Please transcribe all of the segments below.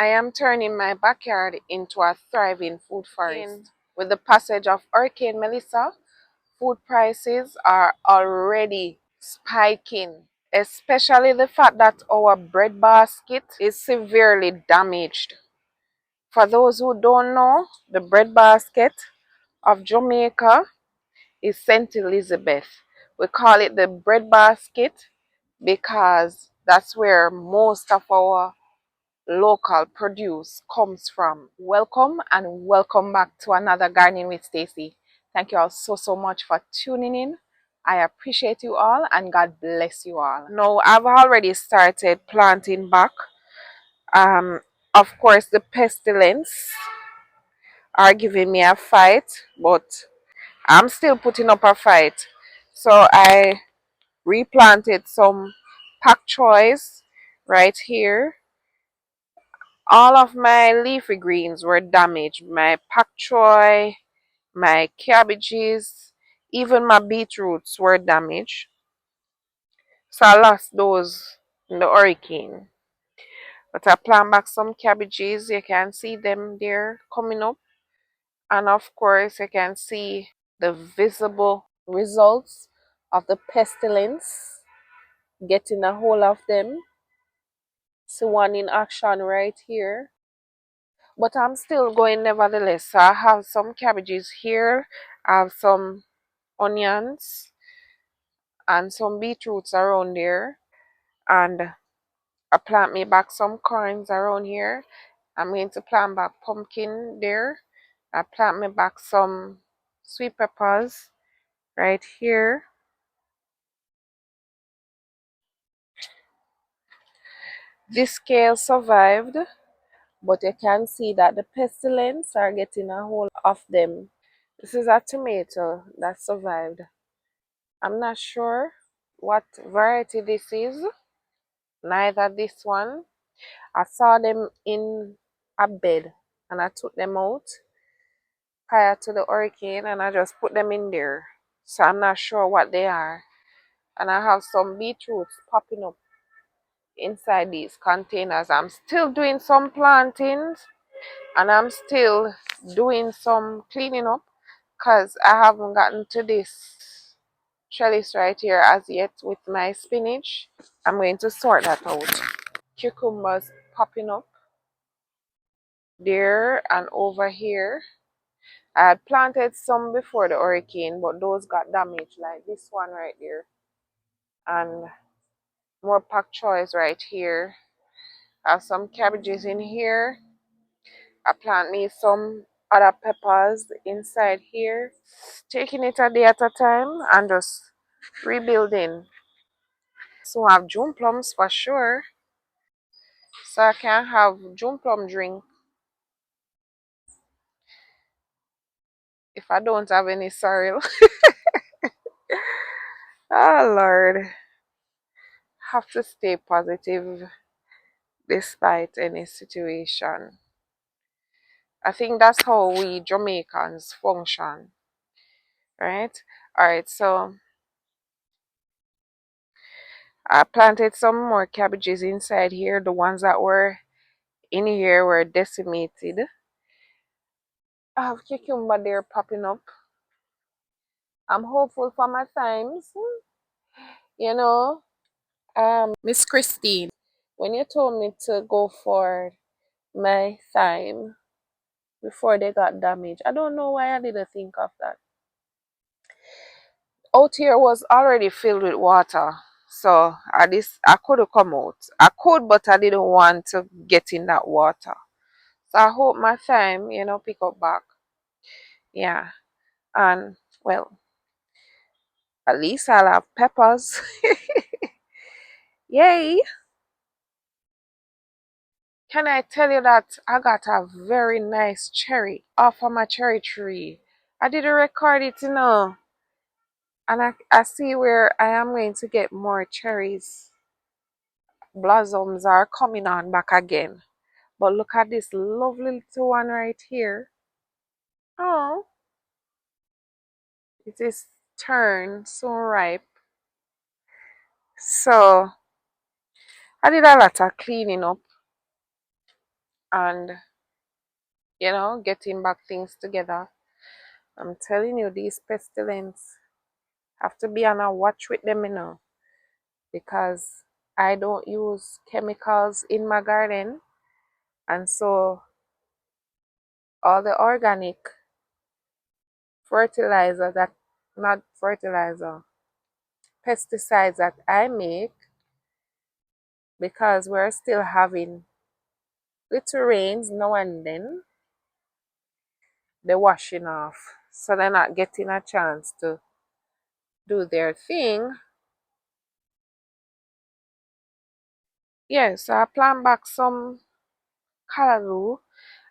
I am turning my backyard into a thriving food forest. With the passage of Hurricane Melissa, food prices are already spiking, especially the fact that our bread basket is severely damaged. For those who don't know, the bread basket of Jamaica is St. Elizabeth. We call it the bread basket because that's where most of our local produce comes from. Welcome and welcome back to another Gardening with Stacey. Thank you all so much for tuning in. I appreciate you all and God bless you all. Now I've already started planting back. Um, of course the pestilence are giving me a fight, but I'm still putting up a fight. So I replanted some pak choys right here. All of my leafy greens were damaged. My pak choy, my cabbages, even my beetroots were damaged. So I lost those in the hurricane. But I plant back some cabbages. You can see them there coming up. And of course, you can see the visible results of the pestilence getting a hold of them. See one in action right here. But I'm still going nevertheless. So I have some cabbages here. I have some onions and some beetroots around there. And I plant me back some corns around here. I'm going to plant back pumpkin there. I plant me back some sweet peppers right here. This kale survived, but you can see that the pestilence are getting a hold of them. This is a tomato that survived. I'm not sure what variety this is, neither this one. I saw them in a bed and I took them out prior to the hurricane and I just put them in there. So I'm not sure what they are. And I have some beetroots popping up inside these containers. I'm still doing some plantings and I'm still doing some cleaning up because I haven't gotten to this trellis right here as yet with my spinach. I'm going to sort that out. Cucumbers popping up there and over here. I had planted some before the hurricane, but those got damaged, like this one right there. And more pak choys right here. I have some cabbages in here. I plant me some other peppers inside here. Taking it a day at a time and just rebuilding. So I have June plums for sure. So I can have June plum drink if I don't have any sorrel. Oh Lord. Have to stay positive despite any situation. I think that's how we Jamaicans function. Right? Alright, so I planted some more cabbages inside here. The ones that were in here were decimated. I have cucumber there popping up. I'm hopeful for my times. You know, Miss Christine, when you told me to go for my thyme before they got damaged, I don't know why I didn't think of that. Out here was already filled with water, so I could have come out. I could, but I didn't want to get in that water. So I hope my thyme, pick up back. Yeah, and well, at least I'll have peppers. Yay! Can I tell you that I got a very nice cherry off of my cherry tree? I didn't record it, and I see where I am going to get more cherries. Blossoms are coming on back again. But look at this lovely little one right here. Oh, it is turned so ripe. So I did a lot of cleaning up and getting back things together. I'm telling you, these pestilence have to be on a watch with them, because I don't use chemicals in my garden, and so all the organic fertilizer that not fertilizer pesticides that I make, because we're still having little rains now and then, they're washing off, so they're not getting a chance to do their thing. Yeah, so I plant back some callaloo.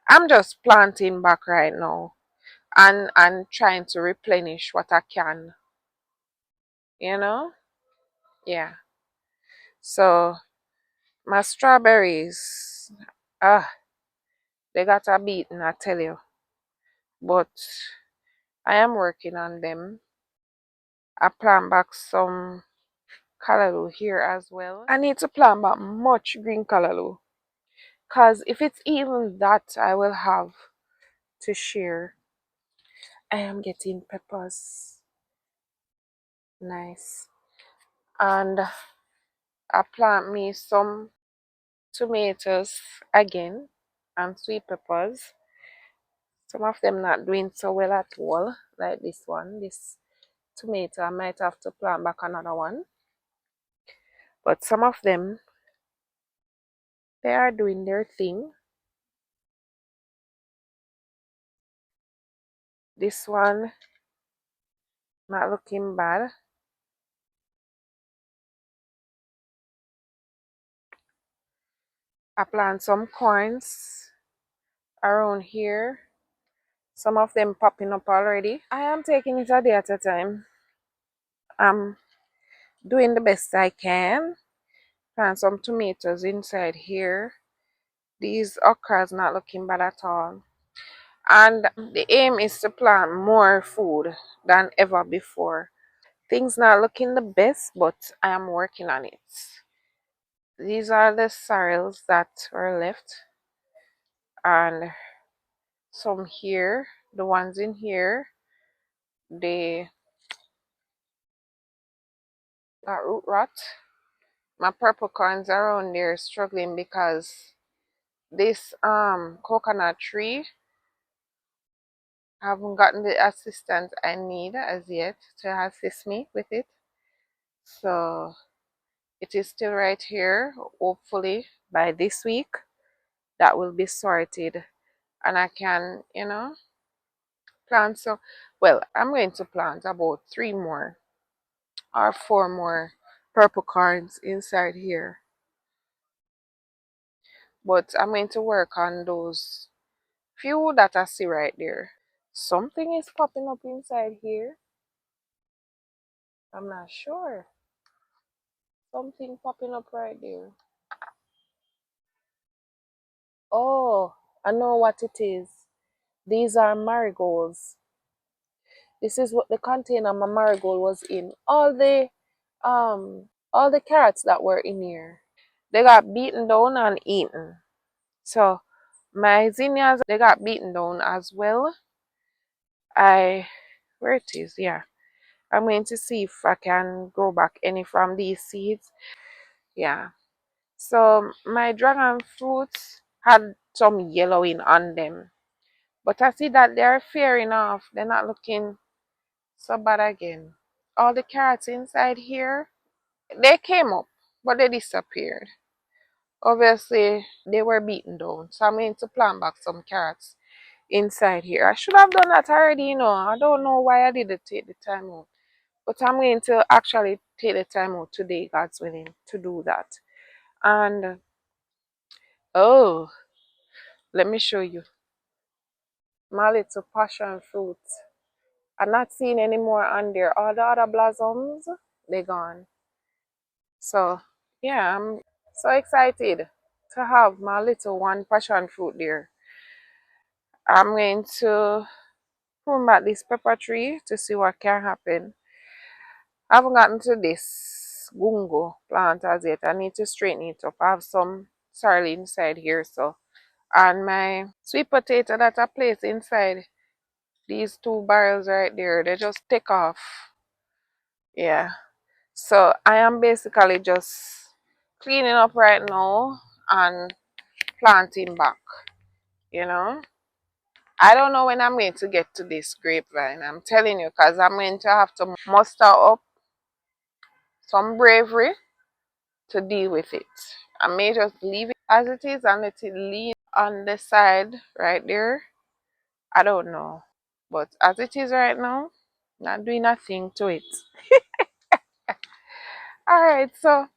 I'm just planting back right now and trying to replenish what I can, you know? Yeah. So my strawberries, ah, they got a beating, I tell you. But I am working on them. I plant back some callaloo here as well. I need to plant back much green callaloo, because if it's even that, I will have to share. I am getting peppers. Nice. And I plant me some tomatoes again and sweet peppers. Some of them not doing so well at all, like this one. This tomato, I might have to plant back another one. But some of them, they are doing their thing. This one, not looking bad. I plant some corns around here. Some of them popping up already. I am taking it a day at a time. I'm doing the best I can. Plant some tomatoes inside here. These okras not looking bad at all. And the aim is to plant more food than ever before. Things not looking the best, but I am working on it. These are the sorrels that were left, and some here, the ones in here, they got root rot. My purple corns around there struggling because this coconut tree haven't gotten the assistance I need as yet to assist me with it. So it is still right here. Hopefully by this week that will be sorted and I can, plant some. Well, I'm going to plant about 3 more or 4 more purple corns inside here. But I'm going to work on those few that I see right there. Something is popping up inside here. I'm not sure. Something popping up right there. Oh, I know what it is. These are marigolds. This is what the container my marigold was in. All the carrots that were in here, they got beaten down and eaten. So my zinnias, they got beaten down as well. Where it is, yeah. I'm going to see if I can grow back any from these seeds. Yeah. So my dragon fruits had some yellowing on them. But I see that they're fairing off. They're not looking so bad again. All the carrots inside here, they came up, but they disappeared. Obviously, they were beaten down. So I'm going to plant back some carrots inside here. I should have done that already, I don't know why I didn't take the time out. But I'm going to actually take the time out today, God's willing, to do that. And oh, let me show you my little passion fruit. I'm not seeing any more on there. All the other blossoms, they're gone. So yeah, I'm so excited to have my little one passion fruit there. I'm going to prune back this pepper tree to see what can happen. I haven't gotten to this gungo plant as yet. I need to straighten it up. I have some sorrel inside here, so And my sweet potato that I place inside these 2 barrels right there, they just take off. Yeah. So I am basically just cleaning up right now and planting back, you know. I don't know when I'm going to get to this grapevine. I'm telling you, because I'm going to have to muster up some bravery to deal with it. I may just leave it as it is and let it lean on the side right there. I don't know. But as it is right now, not doing a thing to it. Alright, so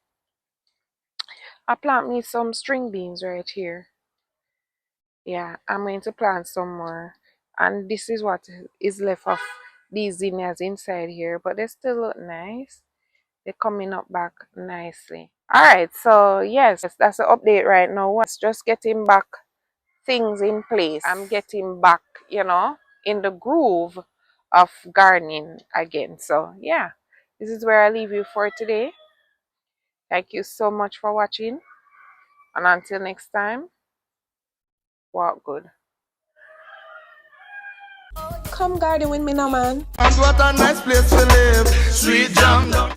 I plant me some string beans right here. Yeah, I'm going to plant some more. And this is what is left of these zinnias inside here. But they still look nice. They're coming up back nicely. Alright, so yes, that's the update right now. It's just getting back things in place. I'm getting back, in the groove of gardening again. So yeah, this is where I leave you for today. Thank you so much for watching. And until next time, walk good. Come garden with me now, man. And what a nice place to live. Sweet jam.